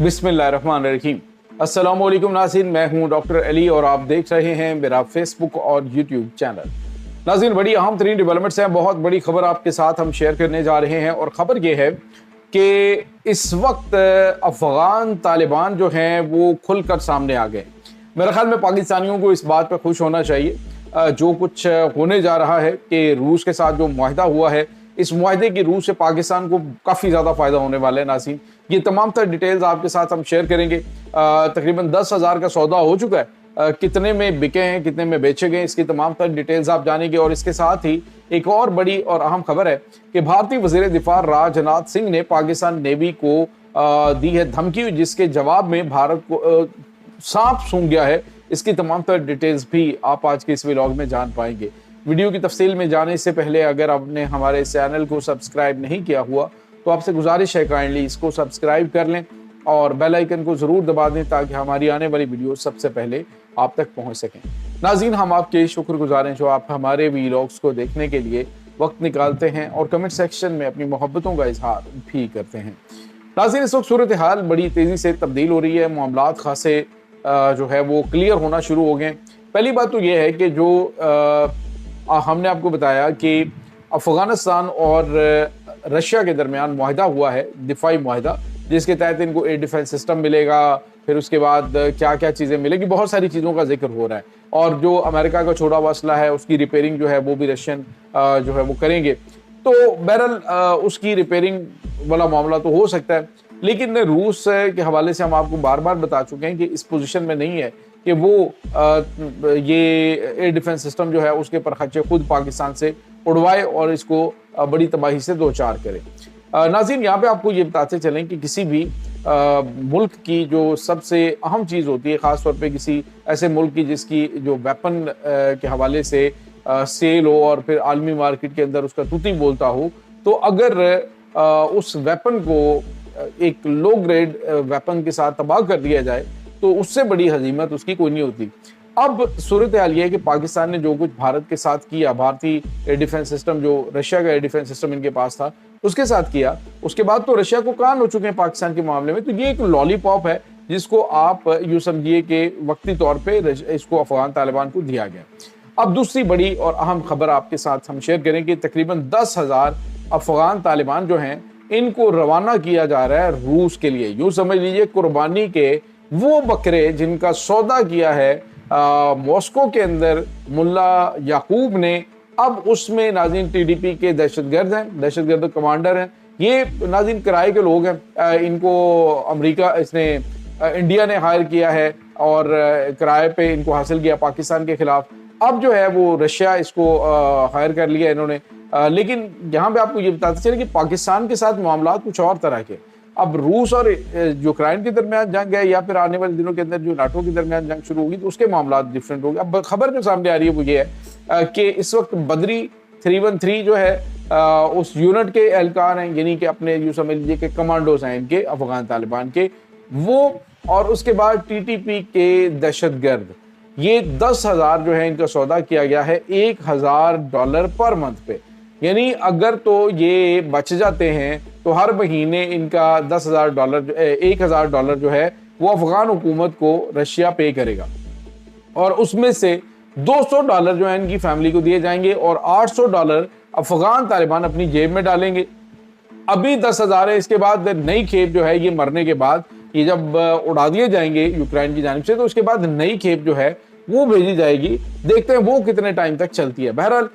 बिस्मिल्लाहिर्रहमानिर्रहीम। अस्सलामुअलैकुम नाज़रीन, मैं हूं डॉक्टर अली और आप देख रहे हैं मेरा फेसबुक और यूट्यूब चैनल। नाज़रीन, बड़ी अहम तरीन डेवलपमेंट्स हैं, बहुत बड़ी खबर आपके साथ हम शेयर करने जा रहे हैं और ख़बर यह है कि इस वक्त अफ़गान तालिबान जो हैं वो खुलकर सामने आ गए। मेरे ख्याल में पाकिस्तानियों को इस बात पर खुश होना चाहिए। जो कुछ होने जा रहा है कि रूस के साथ जो मुआहदा हुआ है, इस मुआहदे की रूस से पाकिस्तान को काफ़ी ज़्यादा फ़ायदा होने वाला है। नाज़रीन, ये तमाम तर डिटेल्स आपके साथ हम शेयर करेंगे। तकरीबन 10,000 का सौदा हो चुका है। कितने में बिके हैं, कितने में बेचे गए, इसकी तमाम तर डिटेल्स आप जानेंगे। और इसके साथ ही एक और बड़ी और अहम खबर है कि भारतीय वज़ीर दिफा राजनाथ सिंह ने पाकिस्तान नेवी को दी है धमकी, जिसके जवाब में भारत को सांप सूंघ गया है। इसकी तमाम तर डिटेल्स भी आप आज के इस व्लॉग में जान पाएंगे। वीडियो की तफसील में जाने से पहले अगर आपने हमारे चैनल को सब्सक्राइब नहीं किया हुआ तो आपसे गुजारिश है काइंडली इसको सब्सक्राइब कर लें और बेल आइकन को ज़रूर दबा दें ताकि हमारी आने वाली वीडियो सबसे पहले आप तक पहुंच सकें। नाज़रीन, हम आपके शुक्रगुजार हैं जो आप हमारे व्लॉग्स को देखने के लिए वक्त निकालते हैं और कमेंट सेक्शन में अपनी मोहब्बतों का इजहार भी करते हैं। नाज़रीन, इस वक्त सूरत हाल बड़ी तेज़ी से तब्दील हो रही है। मामलात खासे जो है वो क्लियर होना शुरू हो गए। पहली बात तो ये है कि जो हमने आपको बताया कि अफ़गानिस्तान और रशिया के दरमियान मुआहदा हुआ है, दिफाई मुआहदा, जिसके तहत इनको एयर डिफेंस सिस्टम मिलेगा। फिर उसके बाद क्या क्या चीज़ें मिलेगी, बहुत सारी चीज़ों का जिक्र हो रहा है। और जो अमेरिका का छोड़ा हुआ असला है उसकी रिपेयरिंग जो है वो भी रशियन जो है वो करेंगे। तो बहरहाल उसकी रिपेयरिंग वाला मामला तो हो सकता है, लेकिन रूस के हवाले से हम आपको बार बार बता चुके हैं कि इस पोजीशन में नहीं है कि वो ये एयर डिफेंस सिस्टम जो है उसके पर खर्चे खुद पाकिस्तान से उड़वाए और इसको बड़ी तबाही से दो चार करे। नाज़रीन, यहाँ पे आपको ये बताते चलें कि किसी भी मुल्क की जो सबसे अहम चीज़ होती है, ख़ास तौर पे किसी ऐसे मुल्क की जिसकी जो वेपन के हवाले से सेल हो और फिर आलमी मार्केट के अंदर उसका तूती बोलता हो, तो अगर उस वेपन को एक लो ग्रेड वेपन के साथ तबाह कर दिया जाए तो उससे बड़ी हजीमत उसकी कोई नहीं होती। अब सूरत हाल ये है कि पाकिस्तान ने जो कुछ भारत के साथ किया, भारतीय एयर डिफेंस सिस्टम जो रशिया का एयर डिफेंस सिस्टम इनके पास था उसके साथ किया, उसके बाद तो रशिया को कान हो चुके हैं पाकिस्तान के मामले में। तो ये एक लॉलीपॉप है जिसको आप यूँ समझिए कि वक्ती तौर पर इसको अफगान तालिबान को दिया गया। अब दूसरी बड़ी और अहम खबर आपके साथ हम शेयर करें कि तकरीबन 10,000 अफगान तालिबान जो हैं इनको रवाना किया जा रहा है रूस के लिए। यूँ समझ लीजिए कुर्बानी के वो बकरे जिनका सौदा किया है मॉस्को के अंदर मुल्ला याकूब ने। अब उसमें नाज़रीन टीडीपी के दहशतगर्द हैं, दहशतगर्द कमांडर हैं। ये नाज़रीन किराए के लोग हैं, इनको अमेरिका इंडिया ने हायर किया है और किराए पे इनको हासिल किया पाकिस्तान के खिलाफ। अब जो है वो रशिया इसको हायर कर लिया इन्होंने। लेकिन यहाँ पे आपको ये बताते चले कि पाकिस्तान के साथ मामला कुछ और तरह के। अब रूस और यूक्रेन के दरमियान जंग है या फिर आने वाले दिनों के अंदर जो नाटो के दरमियान जंग शुरू होगी तो उसके मामला डिफरेंट होंगे। अब खबर जो सामने आ रही है वो ये है कि इस वक्त बदरी 313 जो है उस यूनिट के एहलकार हैं, यानी कि अपने यूँ समझ लीजिए कि कमांडोज हैं इनके अफगान तालिबान के वो, और उसके बाद टीटीपी के दहशतगर्द। ये 10,000 जो है इनका सौदा किया गया है $1,000 पर मंथ पे। यानी अगर तो ये बच जाते हैं तो हर महीने इनका $1,000 जो है वो अफगान हुकूमत को रशिया पे करेगा और उसमें से $200 जो है इनकी फैमिली को दिए जाएंगे और $800 अफगान तालिबान अपनी जेब में डालेंगे। अभी 10,000 है, इसके बाद नई खेप जो है ये मरने के बाद ये जब उड़ा दिए जाएंगे यूक्रेन की जानिब से तो उसके बाद नई खेप जो है वो भेजी जाएगी। देखते हैं वो कितने टाइम तक चलती है। बहरहाल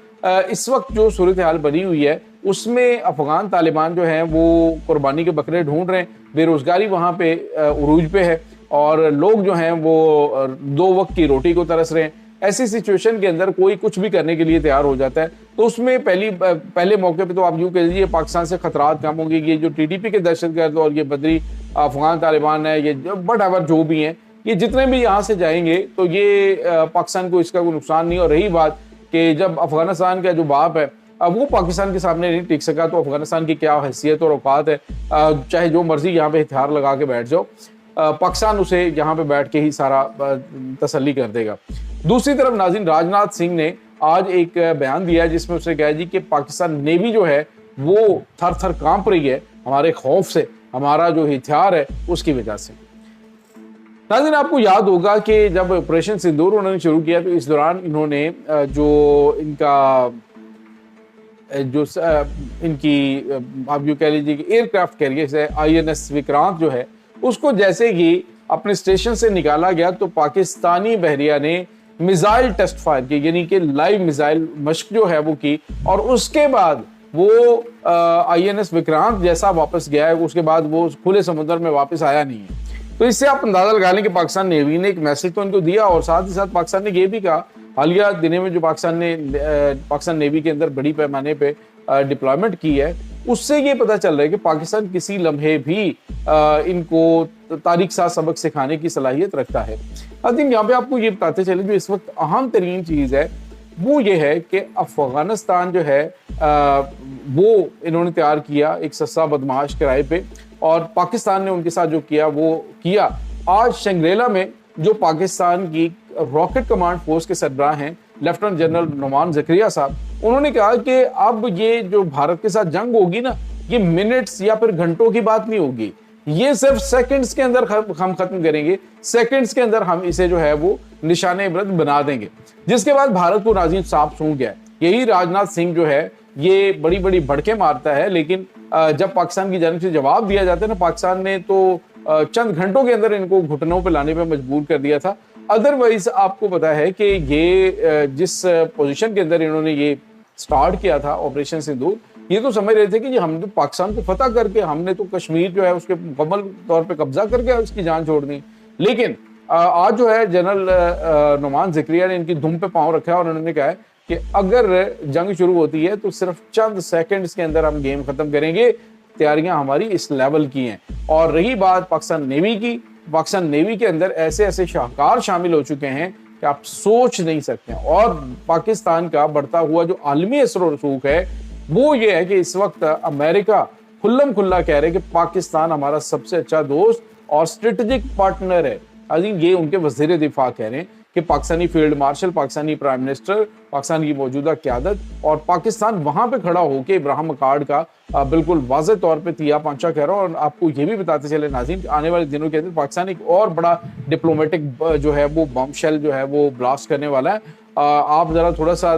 इस वक्त जो सूरत हाल बनी हुई है उसमें अफगान तालिबान जो है वो कुर्बानी के बकरे ढूंढ रहे हैं। बेरोजगारी वहाँ पे उरूज पे है और लोग जो हैं वो 2 वक्त की रोटी को तरस रहे हैं। ऐसी सिचुएशन के अंदर कोई कुछ भी करने के लिए तैयार हो जाता है। तो उसमें पहले मौके पे तो आप यूँ कह लीजिए पाकिस्तान से खतरात कम होंगे। ये जो टीटीपी के दहशतगर्द और ये बदरी अफगान तालिबान है, ये वट जो भी हैं, ये जितने भी यहाँ से जाएंगे तो ये पाकिस्तान को इसका कोई नुकसान नहीं। और रही बात कि जब अफगानिस्तान का जो बाप है अब वो पाकिस्तान के सामने नहीं टिक सका तो अफगानिस्तान की क्या हैसियत और औकात है। चाहे जो मर्जी यहाँ पे हथियार लगा के बैठ जाओ, पाकिस्तान उसे यहाँ पे बैठ के ही सारा तसल्ली कर देगा। दूसरी तरफ नाज़रीन, राजनाथ सिंह ने आज एक बयान दिया है जिसमें उसने कहा जी कि पाकिस्तान नेवी जो है वो थर थर कांप रही है हमारे खौफ से हमारा जो हथियार है उसकी वजह से। नाज़रीन, आपको याद होगा कि जब ऑपरेशन सिंदूर उन्होंने शुरू किया तो इस दौरान इन्होंने इनकी आप यूँ कह लीजिए कि एयरक्राफ्ट कैरियर है INS विक्रांत जो है उसको जैसे ही अपने स्टेशन से निकाला गया तो पाकिस्तानी बहरिया ने मिसाइल टेस्ट फायर की, यानी कि लाइव मिसाइल मश्क जो है वो की, और उसके बाद वो INS विक्रांत जैसा वापस गया है उसके बाद वो खुले समुद्र में वापस आया नहीं है। तो इससे आप अंदाजा लगा लें कि पाकिस्तान नेवी ने एक मैसेज तो उनको दिया, और साथ ही साथ पाकिस्तान ने ये भी कहा हालिया दिनों में जो पाकिस्तान नेवी के अंदर बड़ी पैमाने पे डिप्लॉयमेंट की है, उससे ये पता चल रहा है कि पाकिस्तान किसी लम्हे भी इनको तारीख साथ सबक सिखाने की सलाहियत रखता है। लेकिन यहाँ पे आपको ये बताते चले जो इस वक्त अहम तरीन चीज़ है वो ये है कि अफगानिस्तान जो है वो इन्होंने तैयार किया एक सस्ता बदमाश किराए पे, और पाकिस्तान ने उनके साथ जो किया वो किया। आज शंग्रेला में जो पाकिस्तान की रॉकेट कमांड फोर्स के सरबराह हैं लेफ्टिनेंट जनरल नुमान ज़करिया साहब, उन्होंने कहा कि अब ये जो भारत के साथ जंग होगी ना, ये मिनट्स या फिर घंटों की बात नहीं होगी, ये सिर्फ सेकंड्स के अंदर हम खत्म करेंगे, सेकंड्स के अंदर हम इसे जो है वो निशाने इबरत बना देंगे। जिसके बाद भारत को नाज़रीन साफ सूंघ गया। यही राजनाथ सिंह जो है ये बड़ी बड़ी भड़के मारता है, लेकिन जब पाकिस्तान की जानिब से जवाब दिया जाता है ना, पाकिस्तान ने तो चंद घंटों के अंदर इनको घुटनों पर लाने पर मजबूर कर दिया था। अदरवाइज आपको पता है कि ये जिस पोजीशन के अंदर इन्होंने ये स्टार्ट किया था ऑपरेशन सिंदूर, ये तो समझ रहे थे कि हमने तो पाकिस्तान को फतह करके हमने तो कश्मीर जो है उसके मुकम्मल तौर पे कब्जा करके उसकी जान छोड़ दी। लेकिन आज जो है जनरल नुमान ज़करिया ने इनकी धुम पे पांव रखा है और उन्होंने कहा है कि अगर जंग शुरू होती है तो सिर्फ चंद सेकंड्स के अंदर हम गेम खत्म करेंगे, तैयारियां हमारी इस लेवल की हैं। और रही बात पाकिस्तान नेवी की, पाकिस्तान नेवी के अंदर ऐसे ऐसे शाहकार शामिल हो चुके हैं कि आप सोच नहीं सकते। और पाकिस्तान का बढ़ता हुआ जो आलमी असर और रसूख है वो ये है कि इस वक्त अमेरिका खुल्लम खुल्ला कह रहे हैं कि पाकिस्तान हमारा सबसे अच्छा दोस्त और स्ट्रेटेजिक पार्टनर है। अजीम, ये उनके वज़ीर दिफा कह रहे हैं कि Pakistani field marshal, Pakistani prime minister, Pakistan की मौजूदा क़यादत और पाकिस्तान वहां पे खड़ा होकर इब्राहिम अकार्ड का बिल्कुल वाज़े तौर पे तिया पांचा कह रहा हूँ। और आपको ये भी बताते चले नाज़रीन, आने वाले दिनों के अंदर पाकिस्तान एक और बड़ा डिप्लोमेटिक जो है वो बम शेल जो है वो ब्लास्ट करने वाला है। आप जरा थोड़ा सा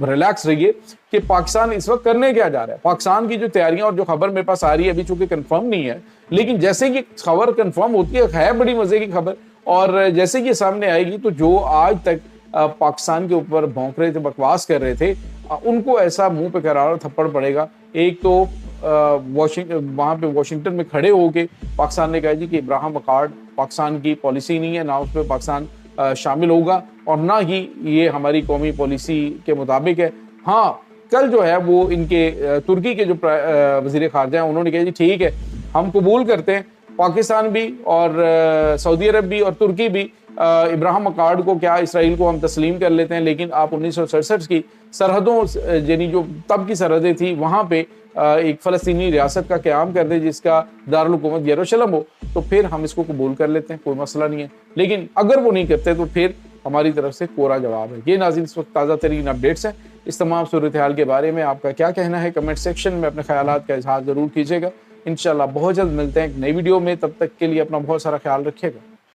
रिलैक्स रहिए कि पाकिस्तान इस वक्त करने क्या जा रहा है। पाकिस्तान की जो तैयारियां और जो खबर मेरे पास आ रही है अभी चूंकि कंफर्म नहीं है, लेकिन जैसे कि खबर कंफर्म होती है बड़ी मजे की खबर, और जैसे कि सामने आएगी तो जो आज तक पाकिस्तान के ऊपर भौंक रहे थे, बकवास कर रहे थे, उनको ऐसा मुंह पे करारा थप्पड़ पड़ेगा। एक तो वहाँ पे वाशिंगटन में खड़े होके पाकिस्तान ने कहा जी कि इब्राहिम अकार्ड पाकिस्तान की पॉलिसी नहीं है, ना उसमें पाकिस्तान शामिल होगा और ना ही ये हमारी कौमी पॉलिसी के मुताबिक है। हाँ, कल जो है वो इनके तुर्की के जो वज़ीर ख़ारजा हैं उन्होंने कहा जी ठीक है, हम कबूल करते हैं, पाकिस्तान भी और सऊदी अरब भी और तुर्की भी इब्राहिम अकार्ड को क्या इसराइल को हम तस्लीम कर लेते हैं, लेकिन आप 1967 की सरहदों यानी जो तब की सरहदें थी वहाँ पे एक फ़लस्तीनी रियासत का क़याम कर दे जिसका दारुल हुकूमत यरूशलेम हो, तो फिर हम इसको कबूल कर लेते हैं, कोई मसला नहीं है। लेकिन अगर वो नहीं करते तो फिर हमारी तरफ से कोरा जवाब है। ये नाज़रीन इस वक्त ताज़ा तरीन अपडेट्स हैं। इस तमाम सूरत हाल के बारे में आपका क्या कहना है, कमेंट सेक्शन में अपने ख्यालात का इजहार ज़रूर कीजिएगा। इंशाल्लाह बहुत जल्द मिलते हैं एक नई वीडियो में, तब तक के लिए अपना बहुत सारा ख्याल रखिएगा।